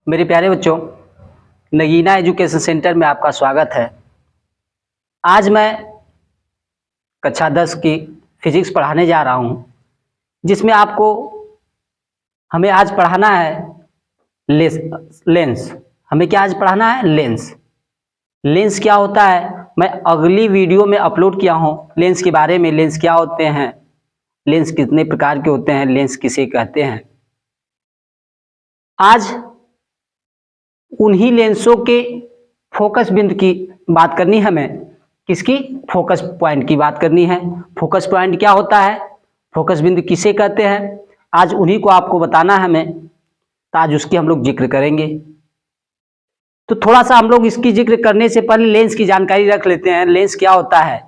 मेरे प्यारे बच्चों, नगीना एजुकेशन सेंटर में आपका स्वागत है। आज मैं कक्षा 10 की फिजिक्स पढ़ाने जा रहा हूं, जिसमें आपको हमें आज पढ़ाना है लेंस। हमें क्या आज पढ़ाना है? लेंस। लेंस क्या होता है मैं अगली वीडियो में अपलोड किया हूं। लेंस के बारे में, लेंस क्या होते हैं, लेंस कितने प्रकार के होते हैं, लेंस किसे कहते हैं। आज उन्हीं लेंसों के फोकस बिंदु की बात करनी है हमें। किसकी? फोकस पॉइंट की बात करनी है। फोकस पॉइंट क्या होता है, फोकस बिंदु किसे कहते हैं, आज उन्हीं को आपको बताना है हमें। तो आज उसकी हम लोग जिक्र करेंगे। तो थोड़ा सा हम लोग इसकी जिक्र करने से पहले लेंस की जानकारी रख लेते हैं। लेंस क्या होता है?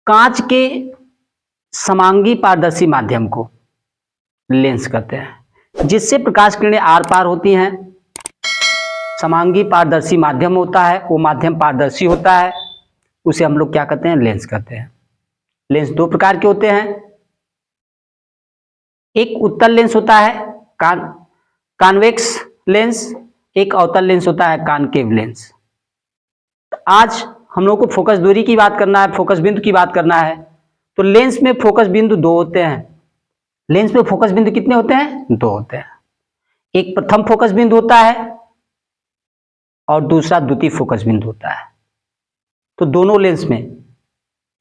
कांच के समांगी पारदर्शी माध्यम को लेंस कहते हैं, जिससे प्रकाश किरणें आर पार होती हैं। समांगी पारदर्शी माध्यम होता है, वो माध्यम पारदर्शी होता है, उसे हम लोग क्या कहते हैं? लेंस कहते हैं। लेंस दो प्रकार के होते हैं। एक उत्तल लेंस होता है कॉन्वेक्स लेंस, एक अवतल लेंस होता है कॉनकेव लेंस। आज हम लोग को फोकस दूरी की बात करना है, फोकस बिंदु की बात करना है। तो लेंस में फोकस बिंदु दो होते हैं। लेंस में फोकस बिंदु कितने होते हैं? दो होते हैं। एक प्रथम फोकस बिंदु होता है और दूसरा द्वितीय फोकस बिंदु होता है। तो दोनों लेंस में,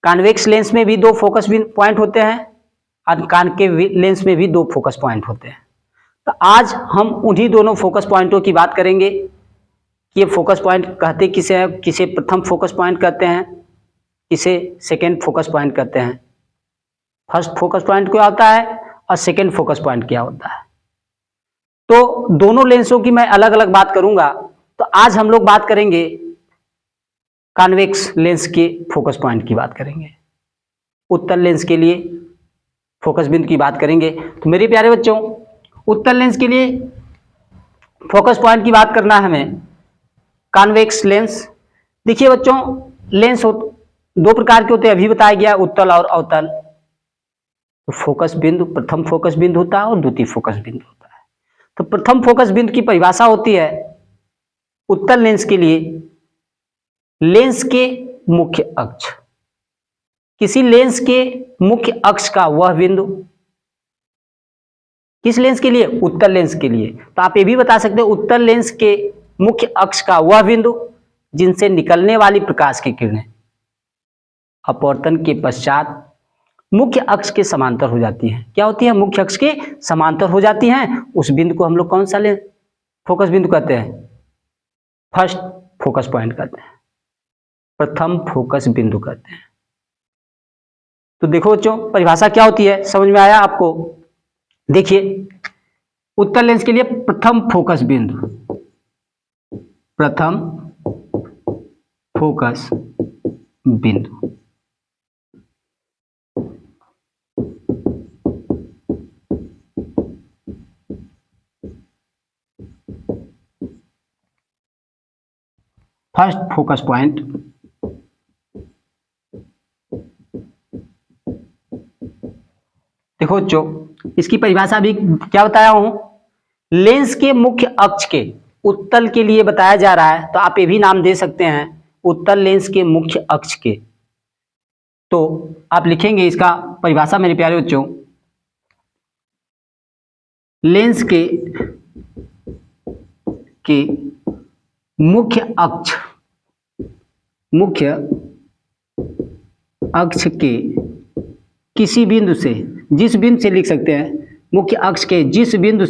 कॉन्वेक्स लेंस में भी दो फोकस पॉइंट होते हैं और कॉनकेव लेंस में भी दो फोकस पॉइंट होते हैं। तो आज हम उन्हीं दोनों फोकस पॉइंटों की बात करेंगे कि ये फोकस पॉइंट कहते किसे हैं। किसे प्रथम फोकस पॉइंट कहते हैं, किसे सेकेंड फोकस पॉइंट कहते हैं। फर्स्ट फोकस पॉइंट क्या होता है और सेकेंड फोकस पॉइंट क्या होता है। तो दोनों लेंसों की मैं अलग अलग बात करूंगा। तो आज हम लोग बात करेंगे कॉन्वेक्स लेंस के फोकस पॉइंट की बात करेंगे, उत्तल लेंस के लिए फोकस बिंदु की बात करेंगे। तो मेरे प्यारे बच्चों, उत्तल लेंस के लिए फोकस पॉइंट की बात करना है हमें, कॉन्वेक्स लेंस। देखिए बच्चों, लेंस दो प्रकार के होते हैं, अभी बताया गया, उत्तल और अवतल। तो फोकस बिंदु प्रथम फोकस बिंदु होता है और द्वितीय फोकस बिंदु होता है। तो प्रथम फोकस बिंदु की परिभाषा होती है उत्तल लेंस के लिए, लेंस के मुख्य अक्ष, किसी लेंस के मुख्य अक्ष का वह बिंदु। किस लेंस के लिए? उत्तल लेंस के लिए। तो आप ये भी बता सकते हो उत्तल लेंस के मुख्य अक्ष का वह बिंदु जिनसे निकलने वाली प्रकाश की किरणें अपवर्तन के पश्चात मुख्य अक्ष के समांतर हो जाती हैं। क्या होती है? मुख्य अक्ष के समांतर हो जाती हैं। उस बिंदु को हम लोग कौन सा लेंस फोकस बिंदु कहते हैं? फर्स्ट फोकस पॉइंट कहते हैं, प्रथम फोकस बिंदु कहते हैं। तो देखो बच्चों, परिभाषा क्या होती है, समझ में आया आपको? देखिए, उत्तल लेंस के लिए प्रथम फोकस बिंदु, प्रथम फोकस बिंदु फर्स्ट फोकस पॉइंट देखो बच्चों, इसकी परिभाषा भी क्या बताया हूं, लेंस के मुख्य अक्ष के, उत्तल के लिए बताया जा रहा है। तो आप ये भी नाम दे सकते हैं, उत्तल लेंस के मुख्य अक्ष के। तो आप लिखेंगे इसका परिभाषा मेरे प्यारे बच्चों, लेंस के मुख्य अक्ष के किसी बिंदु से, जिस बिंदु से लिख सकते हैं, मुख्य अक्ष के जिस बिंदु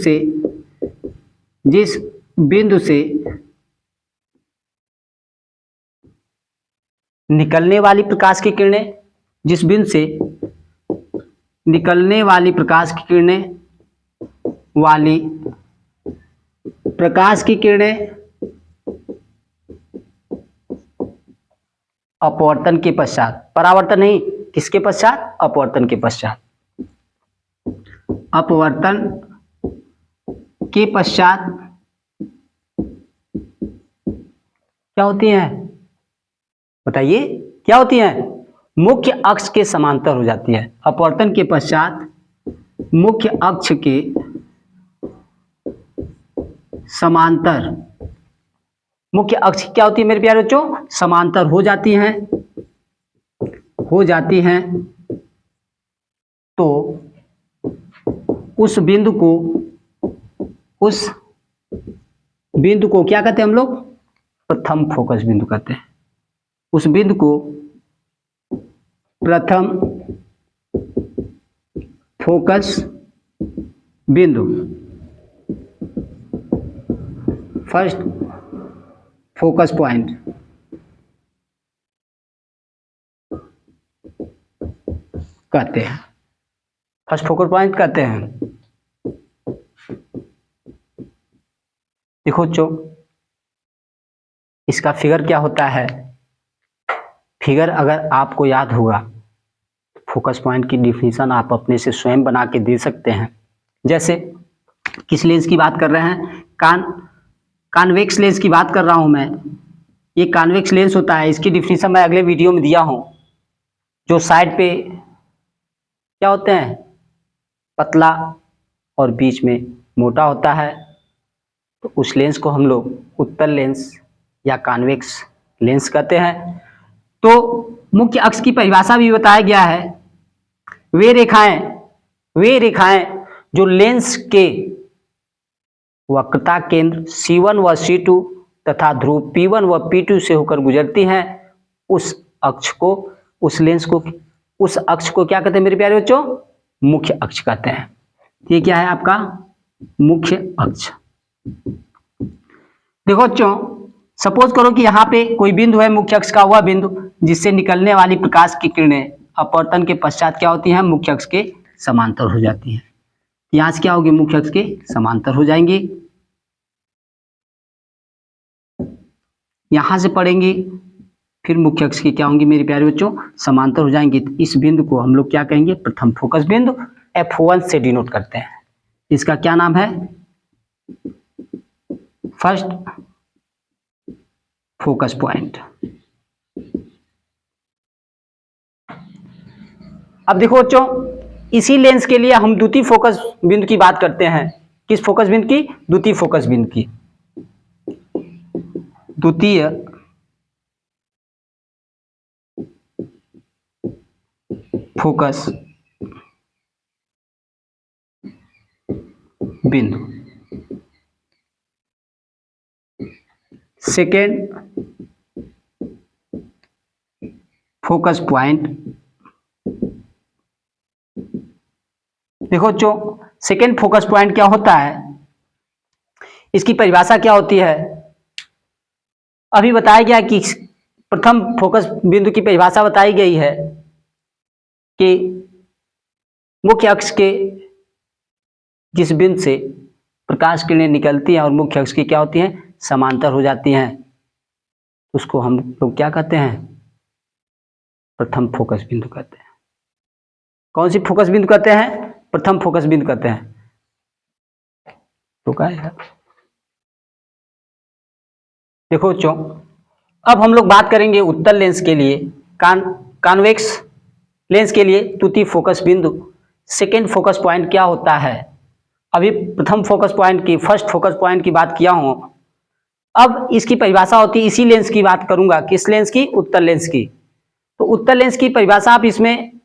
से निकलने वाली प्रकाश की किरणें, जिस बिंदु से निकलने वाली प्रकाश की किरणें अपवर्तन के पश्चात, परावर्तन नहीं, किसके पश्चात? अपवर्तन के पश्चात, अपवर्तन के पश्चात क्या होती हैं? बताइए क्या होती हैं? मुख्य अक्ष के समांतर हो जाती है। अपवर्तन के पश्चात मुख्य अक्ष के समांतर, मुख्य अक्ष क्या होती है मेरे प्यारे बच्चों, समांतर हो जाती हैं, तो उस बिंदु को क्या कहते हैं हम लोग, प्रथम फोकस बिंदु कहते हैं। उस बिंदु को प्रथम फोकस बिंदु, फर्स्ट फोकस पॉइंट कहते हैं, फर्स्ट फोकस पॉइंट कहते हैं। देखो बच्चों, इसका फिगर क्या होता है, फिगर अगर आपको याद होगा, फोकस पॉइंट की डिफिनीशन आप अपने से स्वयं बना के दे सकते हैं। जैसे किस लेंस की बात कर रहे हैं, कॉन्वेक्स लेंस की बात कर रहा हूं मैं। ये कॉन्वेक्स लेंस होता है, इसकी डिफिनीशन मैं अगले वीडियो में दिया हूं। जो साइड पे क्या होते हैं, पतला और बीच में मोटा होता है, तो उस लेंस को हम लोग उत्तल लेंस या कॉन्वेक्स लेंस कहते हैं। तो मुख्य अक्ष की परिभाषा भी बताया गया है। वे रेखाएं जो लेंस के वक्रता केंद्र C1 व C2 तथा ध्रुव P1 व P2 से होकर गुजरती हैं, उस अक्ष को क्या कहते हैं मेरे प्यारे बच्चों, मुख्य अक्ष कहते हैं। ये क्या है आपका मुख्य अक्ष। देखो बच्चों, सपोज करो कि यहाँ पे कोई बिंदु है, मुख्य अक्ष का वह बिंदु जिससे निकलने वाली प्रकाश की किरणें अपवर्तन के पश्चात क्या होती हैं, मुख्य अक्ष के समांतर हो जाती हैं। यहाँ से क्या होगी, मुख्य अक्ष के समांतर हो जाएंगी। यहां से पढ़ेंगे, फिर मुख्य अक्ष की क्या होंगी मेरे प्यारे बच्चों, समांतर हो जाएंगी। तो इस बिंदु को हम लोग क्या कहेंगे, प्रथम फोकस बिंदु, F1 से डिनोट करते हैं। इसका क्या नाम है, फर्स्ट फोकस पॉइंट। अब देखो बच्चों, इसी लेंस के लिए हम द्वितीय फोकस बिंदु की बात करते हैं। किस फोकस बिंदु की, द्वितीय फोकस बिंदु की। द्वितीय फोकस बिंदु, सेकेंड फोकस पॉइंट। देखो बच्चों, सेकेंड फोकस पॉइंट क्या होता है, इसकी परिभाषा क्या होती है, अभी बताया गया कि प्रथम फोकस बिंदु की परिभाषा बताई गई है कि मुख्य अक्ष के जिस बिंदु से प्रकाश किरणें निकलती हैं और मुख्य अक्ष की क्या होती हैं, समांतर हो जाती हैं, उसको हम लोग क्या कहते हैं, प्रथम फोकस बिंदु कहते हैं। कौन सी फोकस बिंदु कहते हैं, प्रथम फोकस बिंदु कहते हैं। तो क्या है, देखो बच्चों, अब हम लोग बात करेंगे उत्तल लेंस के लिए, कॉन्वेक्स लेंस के लिए द्वितीय फोकस बिंदु, सेकेंड फोकस पॉइंट क्या होता है। अभी प्रथम फोकस पॉइंट की, फर्स्ट फोकस पॉइंट की बात किया हूं, अब इसकी परिभाषा होती है, इसी लेंस की बात करूंगा, किस लेंस की, उत्तल लेंस की। तो उत्तल लेंस की परिभाषा आप इसमें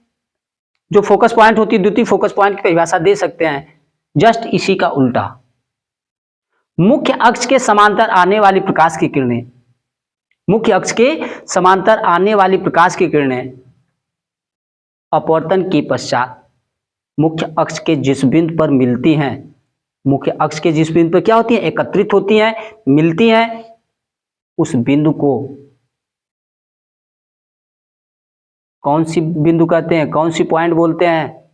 जो फोकस पॉइंट होती है, द्वितीय फोकस पॉइंट की परिभाषा दे सकते हैं, जस्ट इसी का उल्टा। मुख्य अक्ष के समांतर आने वाली प्रकाश की किरणें, मुख्य अक्ष के समांतर आने वाली प्रकाश की किरणें अपवर्तन के पश्चात मुख्य अक्ष के जिस बिंदु पर मिलती हैं, मुख्य अक्ष के जिस बिंदु पर क्या होती हैं, एकत्रित होती हैं, मिलती हैं, उस बिंदु को कौन सी बिंदु कहते हैं, कौन सी पॉइंट बोलते हैं,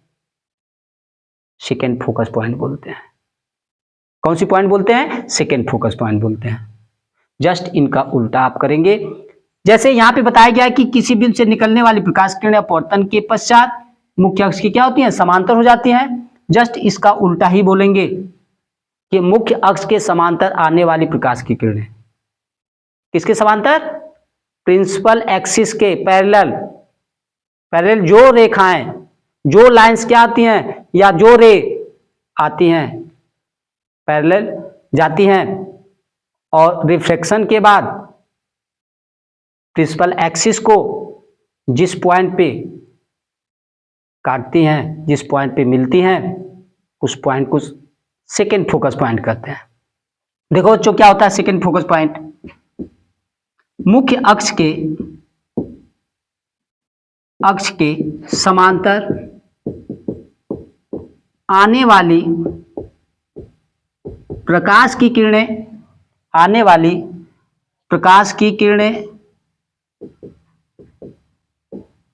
सेकेंड फोकस पॉइंट बोलते हैं। कौन सी पॉइंट बोलते हैं, सेकेंड फोकस पॉइंट बोलते हैं। जस्ट इनका उल्टा आप करेंगे। जैसे यहां पे बताया गया है कि किसी बिंदु से निकलने वाली प्रकाश किरणें अपवर्तन के पश्चात मुख्य अक्ष की क्या होती हैं, समांतर हो जाती हैं। जस्ट इसका उल्टा ही बोलेंगे कि मुख्य अक्ष के समांतर आने वाली प्रकाश की किरणें, किसके समांतर, प्रिंसिपल एक्सिस के पैरेलल, पैरेलल जो रेखाएं, जो लाइंस क्या आती हैं, या जो रे आती हैं पैरेलल जाती हैं और रिफ्रैक्शन के बाद प्रिंसिपल एक्सिस को जिस पॉइंट पे काटती हैं, जिस पॉइंट पे मिलती हैं, उस पॉइंट को सेकेंड फोकस पॉइंट कहते हैं। देखो बच्चों क्या होता है सेकेंड फोकस पॉइंट? मुख्य अक्ष के समांतर आने वाली प्रकाश की किरणें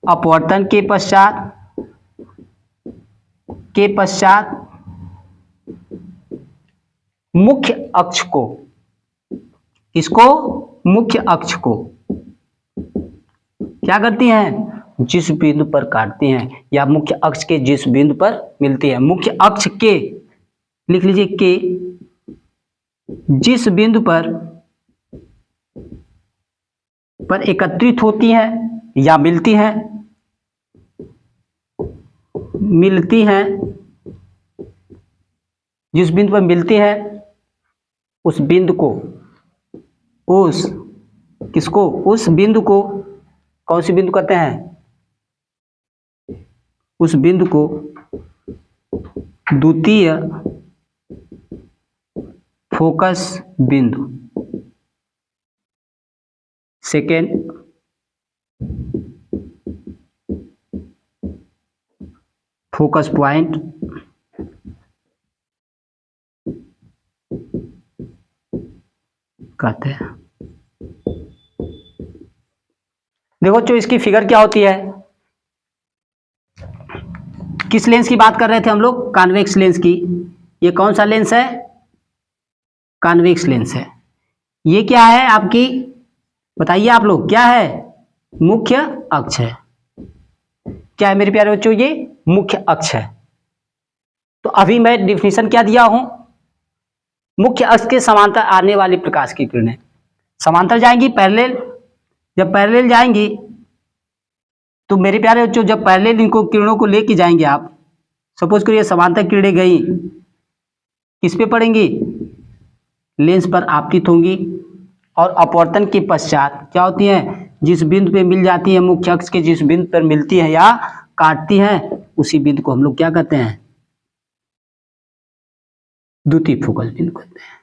अपवर्तन के पश्चात मुख्य अक्ष को, मुख्य अक्ष को क्या करती हैं? जिस बिंदु पर काटती हैं या मुख्य अक्ष के जिस बिंदु पर मिलती है, मुख्य अक्ष के, लिख लीजिए के, जिस बिंदु पर एकत्रित होती हैं या मिलती हैं, जिस बिंदु पर मिलती हैं, उस बिंदु को, उस बिंदु को कौन सी बिंदु कहते हैं? उस बिंदु को द्वितीय फोकस बिंदु, सेकेंड फोकस पॉइंट कहते हैं। देखो जो इसकी फिगर क्या होती है, किस लेंस की बात कर रहे थे हम लोग? कॉन्वेक्स लेंस की। ये कौन सा लेंस है? कॉन्वेक्स लेंस है। ये क्या है आपकी, बताइए आप लोग, क्या है? मुख्य अक्ष है। क्या है मेरे प्यारे बच्चों? ये मुख्य अक्ष है। तो अभी मैं डिफिनीशन क्या दिया हूं? मुख्य अक्ष के समांतर आने वाली प्रकाश की किरणें समांतर जाएंगी, पैरेलल। जब पैरेलल जाएंगी तो मेरे प्यारे बच्चों, जब पैरेलल इनको किरणों को लेके जाएंगे आप, सपोज करिए समांतर किरणें गई, किस पे पड़ेंगी? लेंस पर आपतित होंगी और अपवर्तन के पश्चात क्या होती हैं? जिस बिंदु पे मिल जाती है, मुख्य अक्ष के जिस बिंदु पर मिलती है या काटती हैं, उसी बिंदु को हम लोग क्या कहते हैं? द्वितीय फोकस बिंदु कहते हैं।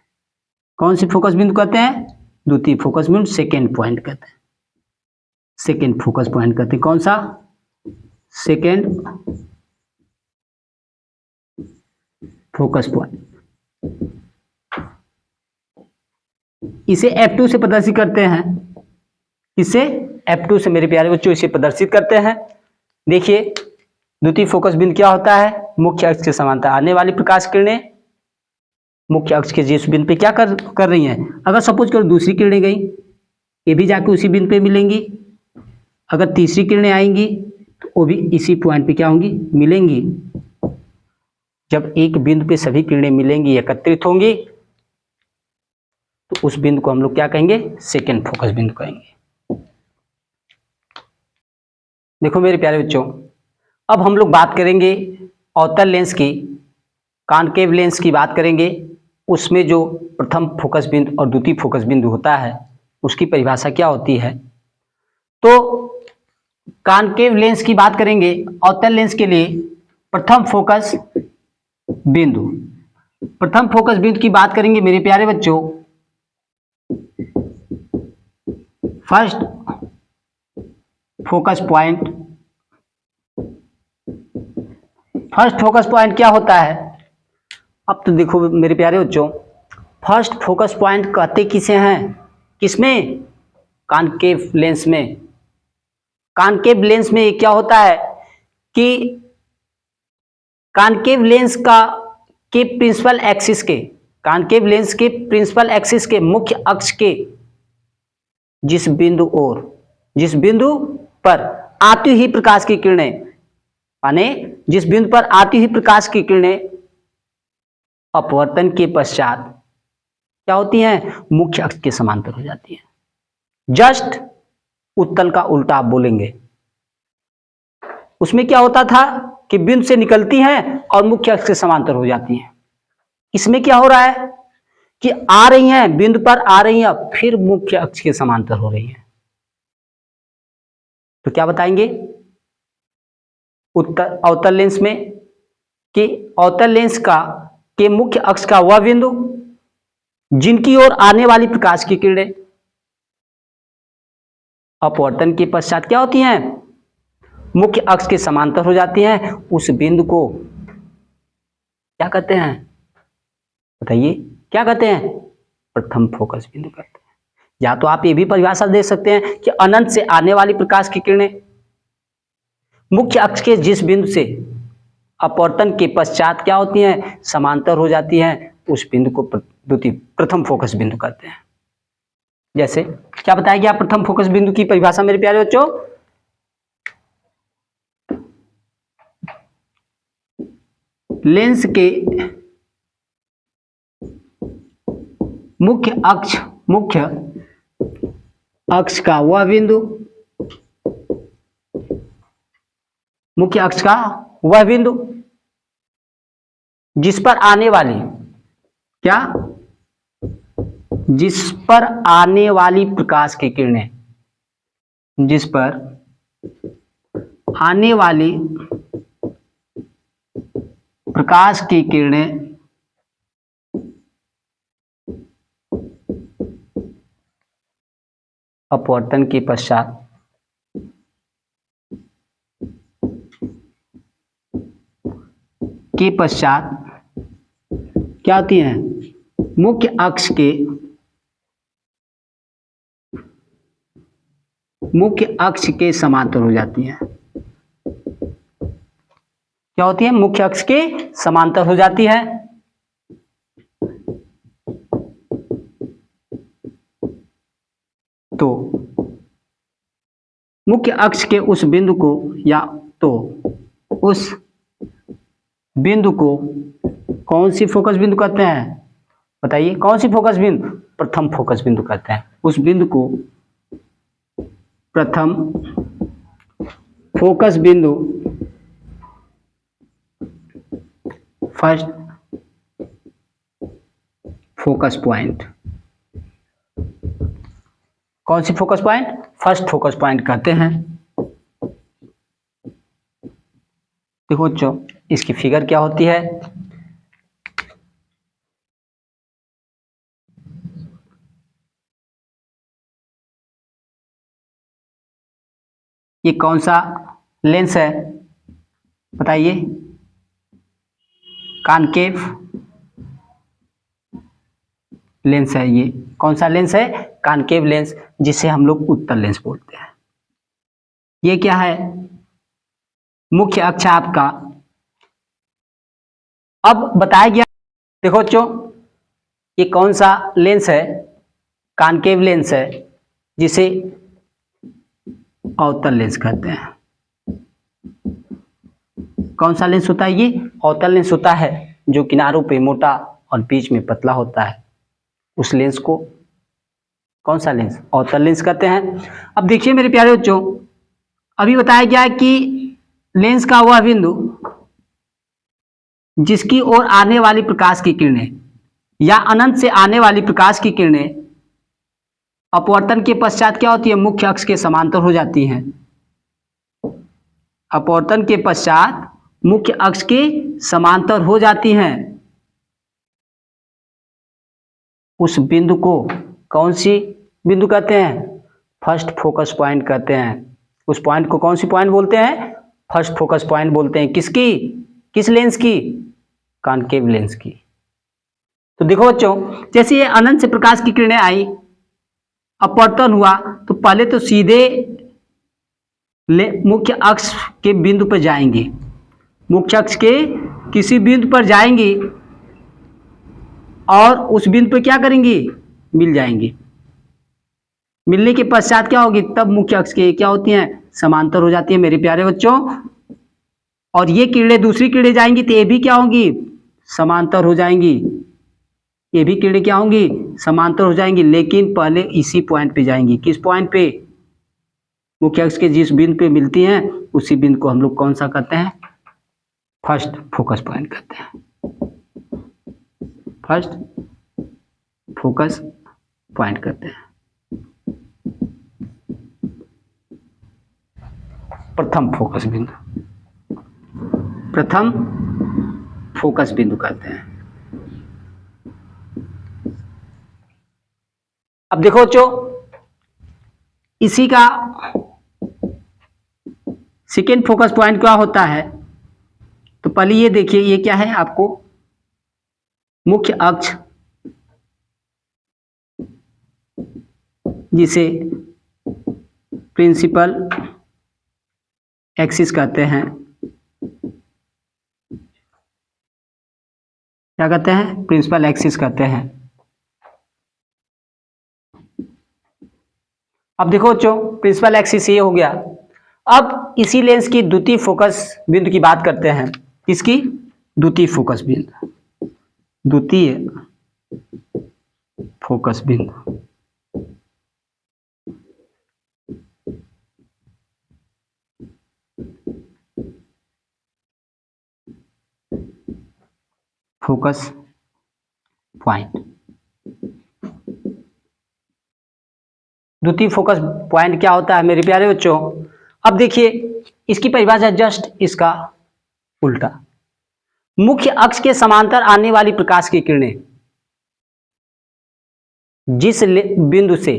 कौन सी फोकस बिंदु कहते हैं? द्वितीय फोकस बिंदु, सेकेंड पॉइंट कहते हैं। सेकेंड फोकस पॉइंट कहते हैं। कौन सा? Second focus point. इसे F2 से प्रदर्शित करते हैं। इसे F2 से मेरे प्यारे बच्चों इसे प्रदर्शित करते हैं। देखिए द्वितीय फोकस बिंदु क्या होता है? मुख्य अक्ष के समांतर आने वाली प्रकाश किरणें मुख्य अक्ष के जिस बिंदु पे क्या कर रही हैं। अगर सपोज करो दूसरी किरणें गई, ये भी जाके उसी बिंदु पे मिलेंगी। अगर तीसरी किरणें आएंगी तो वो भी इसी पॉइंट पे क्या होंगी? मिलेंगी। जब एक बिंदु पे सभी किरणें मिलेंगी, एकत्रित होंगी, तो उस बिंदु को हम लोग क्या कहेंगे? सेकेंड फोकस बिंदु कहेंगे। देखो मेरे प्यारे बच्चों, अब हम लोग बात करेंगे अवतल लेंस की, कॉनकेव लेंस की बात करेंगे। उसमें जो प्रथम फोकस बिंदु और द्वितीय फोकस बिंदु होता है, उसकी परिभाषा क्या होती है? तो कॉनकेव लेंस की बात करेंगे। अवतल लेंस के लिए प्रथम फोकस बिंदु की बात करेंगे मेरे प्यारे बच्चों। फर्स्ट फोकस पॉइंट क्या होता है? अब तो देखो मेरे प्यारे बच्चों, फर्स्ट फोकस पॉइंट कहते किसे हैं? किसमें? कॉनकेव लेंस में। कॉनकेव लेंस में क्या होता है कि कॉनकेव लेंस के प्रिंसिपल एक्सिस के, कॉनकेव लेंस के प्रिंसिपल एक्सिस के मुख्य अक्ष के जिस बिंदु पर आती हुई प्रकाश की किरणें, माने जिस बिंदु पर आती हुई प्रकाश की किरणें अपवर्तन के पश्चात क्या होती हैं? मुख्य अक्ष के समांतर हो जाती हैं। जस्ट उत्तल का उल्टा आप बोलेंगे। उसमें क्या होता था कि बिंदु से निकलती हैं और मुख्य अक्ष के समांतर हो जाती हैं। इसमें क्या हो रहा है कि आ रही हैं, बिंदु पर आ रही हैं, फिर मुख्य अक्ष के समांतर हो रही हैं, तो क्या बताएंगे उत्तर अवतल लेंस में कि अवतल लेंस का के मुख्य अक्ष का वह बिंदु जिनकी ओर आने वाली प्रकाश की किरणें अपवर्तन के पश्चात क्या होती हैं, मुख्य अक्ष के समांतर हो जाती हैं, उस बिंदु को क्या कहते हैं, बताइए क्या कहते हैं, प्रथम फोकस बिंदु कहते हैं। या तो आप ये भी परिभाषा दे सकते हैं कि अनंत से आने वाली प्रकाश की किरणें मुख्य अक्ष के जिस बिंदु से अपवर्तन के पश्चात क्या होती हैं, समांतर हो जाती हैं, उस बिंदु को द्वितीय प्रथम फोकस बिंदु कहते हैं। जैसे क्या बताया गया प्रथम फोकस बिंदु की परिभाषा मेरे प्यारे बच्चों, लेंस के मुख्य अक्ष का वह बिंदु, मुख्य अक्ष का वह बिंदु जिस पर आने वाली क्या, जिस पर आने वाली प्रकाश की किरणें, जिस पर आने वाली प्रकाश की किरणें अपवर्तन के पश्चात क्या होती हैं, मुख्य अक्ष के समांतर हो जाती हैं। क्या होती है, मुख्य अक्ष के समांतर हो जाती है। तो मुख्य अक्ष के उस बिंदु को या तो उस बिंदु को कौन सी फोकस बिंदु कहते हैं, बताइए कौन सी फोकस बिंदु, प्रथम फोकस बिंदु कहते हैं। उस बिंदु को प्रथम फोकस बिंदु, फर्स्ट फोकस पॉइंट, कौन सी focus point, first focus point कहते हैं। देखो बच्चों इसकी फिगर क्या होती है, ये कौन सा लेंस है बताइए, कॉनकेव लेंस है। ये कौन सा लेंस है, कॉनकेव लेंस, जिसे हम लोग उत्तल लेंस बोलते हैं। ये क्या है, मुख्य अक्ष आपका। अब बताया गया, देखो बच्चों ये कौन सा लेंस है, कॉनकेव लेंस है, जिसे अवतल लेंस कहते हैं। कौन सा लेंस होता है, ये अवतल लेंस होता है, जो किनारों पे मोटा और बीच में पतला होता है। उस लेंस को कौन सा लेंस, अवतल लेंस कहते हैं। अब देखिए मेरे प्यारे बच्चों, अभी बताया गया है कि लेंस का वह बिंदु जिसकी ओर आने वाली प्रकाश की किरणें या अनंत से आने वाली प्रकाश की किरणें अपवर्तन के पश्चात क्या होती है, मुख्य अक्ष के समांतर हो जाती हैं। अपवर्तन के पश्चात मुख्य अक्ष के समांतर हो जाती हैं। उस बिंदु को कौन सी बिंदु कहते हैं, फर्स्ट फोकस पॉइंट कहते हैं। उस पॉइंट को कौन सी पॉइंट बोलते हैं, फर्स्ट फोकस पॉइंट बोलते हैं। किसकी, किस लेंस की, कॉनकेव लेंस की। तो देखो बच्चों, जैसे ये अनंत से प्रकाश की किरणें आई, अपवर्तन हुआ, तो पहले तो सीधे मुख्य अक्ष के बिंदु पर जाएंगे, मुख्य अक्ष के किसी बिंदु पर जाएंगी और उस बिंदु पर क्या करेंगी, मिल जाएंगी। मिलने के पश्चात क्या होगी, तब मुख्य अक्ष के क्या होती हैं, समांतर हो जाती है मेरे प्यारे बच्चों। और ये किरणें दूसरी किरणें जाएंगी तो ये भी क्या होंगी, समांतर हो जाएंगी। ये भी किरणें क्या होंगी, समांतर हो जाएंगी, लेकिन पहले इसी पॉइंट पे जाएंगी। किस पॉइंट पे, मुख्य अक्ष के जिस बिंदु पे मिलती हैं उसी बिंदु को हम लोग कौन सा कहते हैं, फर्स्ट फोकस पॉइंट कहते हैं। फर्स्ट फोकस पॉइंट कहते हैं। प्रथम फोकस बिंदु, प्रथम फोकस बिंदु कहते हैं। अब देखो बच्चों, इसी का सेकेंड फोकस पॉइंट क्या होता है, तो पहले ये देखिए, ये क्या है आपको, मुख्य अक्ष, जिसे प्रिंसिपल एक्सिस कहते हैं। क्या कहते हैं? प्रिंसिपल एक्सिस कहते हैं। अब देखो बच्चों, प्रिंसिपल एक्सिस ये हो गया। अब इसी लेंस की द्वितीय फोकस बिंदु की बात करते हैं। किसकी? द्वितीय फोकस बिंदु, द्वितीय फोकस बिंदु। फोकस पॉइंट, द्वितीय फोकस पॉइंट क्या होता है मेरे प्यारे बच्चों? अब देखिए, इसकी परिभाषा जस्ट इसका उल्टा। मुख्य अक्ष के समांतर आने वाली प्रकाश की किरणें, जिस बिंदु से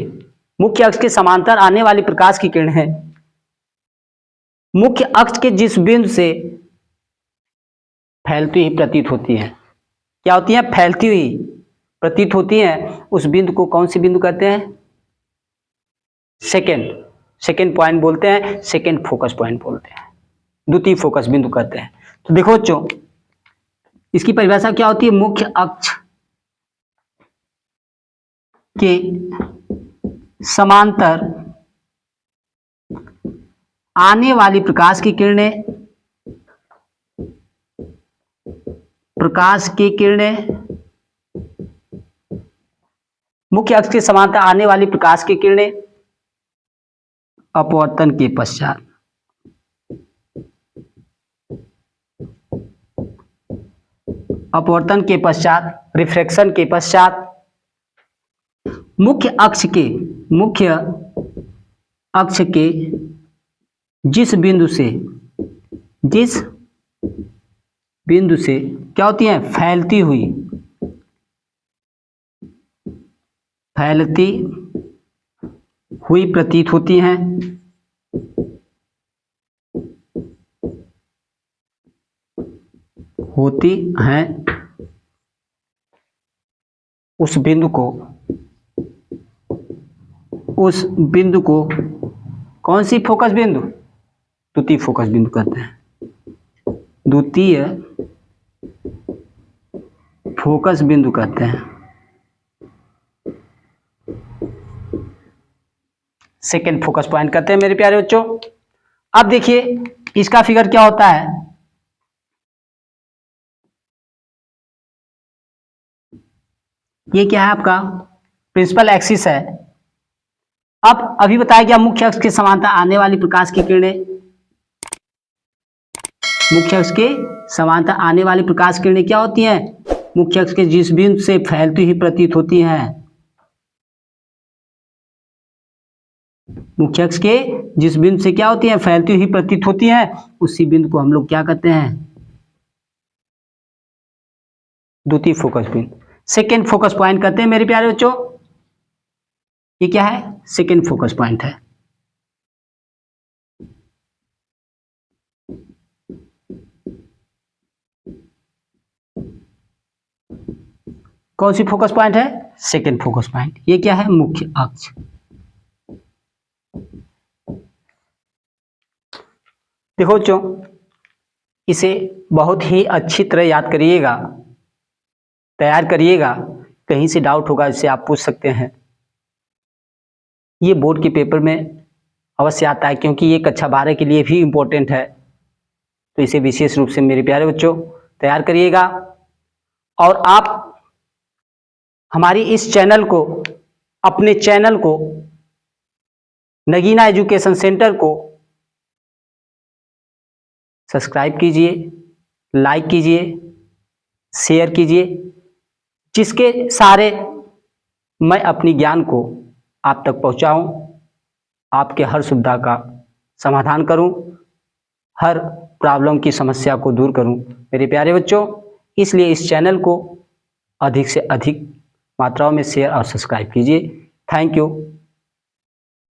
मुख्य अक्ष के समांतर आने वाली प्रकाश की किरण है, मुख्य अक्ष के जिस बिंदु से फैलती हुई प्रतीत होती है। क्या होती है? फैलती हुई प्रतीत होती है। उस बिंदु को कौन सी बिंदु कहते हैं? सेकेंड पॉइंट बोलते हैं, सेकेंड फोकस पॉइंट बोलते हैं, द्वितीय फोकस बिंदु कहते हैं। तो देखो बच्चों, इसकी परिभाषा क्या होती है? मुख्य अक्ष के समांतर आने वाली प्रकाश की किरणें, मुख्य अक्ष के समांतर आने वाली प्रकाश की किरणें अपवर्तन के पश्चात, रिफ्रैक्शन के पश्चात मुख्य अक्ष के जिस बिंदु से क्या होती है? फैलती हुई प्रतीत होती हैं, उस बिंदु को कौन सी फोकस बिंदु? द्वितीय फोकस बिंदु कहते हैं। द्वितीय फोकस बिंदु कहते हैं। सेकेंड फोकस पॉइंट कहते हैं मेरे प्यारे बच्चों। अब देखिए, इसका फिगर क्या होता है? ये क्या है आपका? प्रिंसिपल एक्सिस है। अब अभी बताया गया मुख्य अक्ष के समांतर आने वाली प्रकाश की किरणें, मुख्य अक्ष के समांतर आने वाली प्रकाश किरणें क्या होती हैं? मुख्य अक्ष के जिस बिंदु से फैलती हुई प्रतीत होती हैं, मुख्य अक्ष के जिस बिंदु से क्या होती है? फैलती हुई प्रतीत होती हैं, उसी बिंदु को हम लोग क्या कहते हैं? द्वितीय फोकस बिंदु, सेकेंड फोकस पॉइंट कहते हैं मेरे प्यारे बच्चों। ये क्या है? सेकेंड फोकस पॉइंट है। कौन सी फोकस पॉइंट है? Second focus point. ये क्या है? मुख्य अक्ष। देखो बच्चों, इसे बहुत ही अच्छी तरह याद करिएगा, तैयार करिएगा। कहीं से डाउट होगा इससे आप पूछ सकते हैं। ये बोर्ड के पेपर में अवश्य आता है, क्योंकि ये कक्षा 12 के लिए भी इम्पोर्टेंट है। तो इसे विशेष रूप से मेरे प्यारे बच्चों तैयार करिएगा। और आप हमारी इस चैनल को, अपने चैनल को, नगीना एजुकेशन सेंटर को सब्सक्राइब कीजिए, लाइक कीजिए, शेयर कीजिए, जिसके सारे मैं अपनी ज्ञान को आप तक पहुंचाऊं, आपके हर सुविधा का समाधान करूं, हर प्रॉब्लम की समस्या को दूर करूं। मेरे प्यारे बच्चों, इसलिए इस चैनल को अधिक से अधिक मात्राओं में शेयर और सब्सक्राइब कीजिए। Thank you.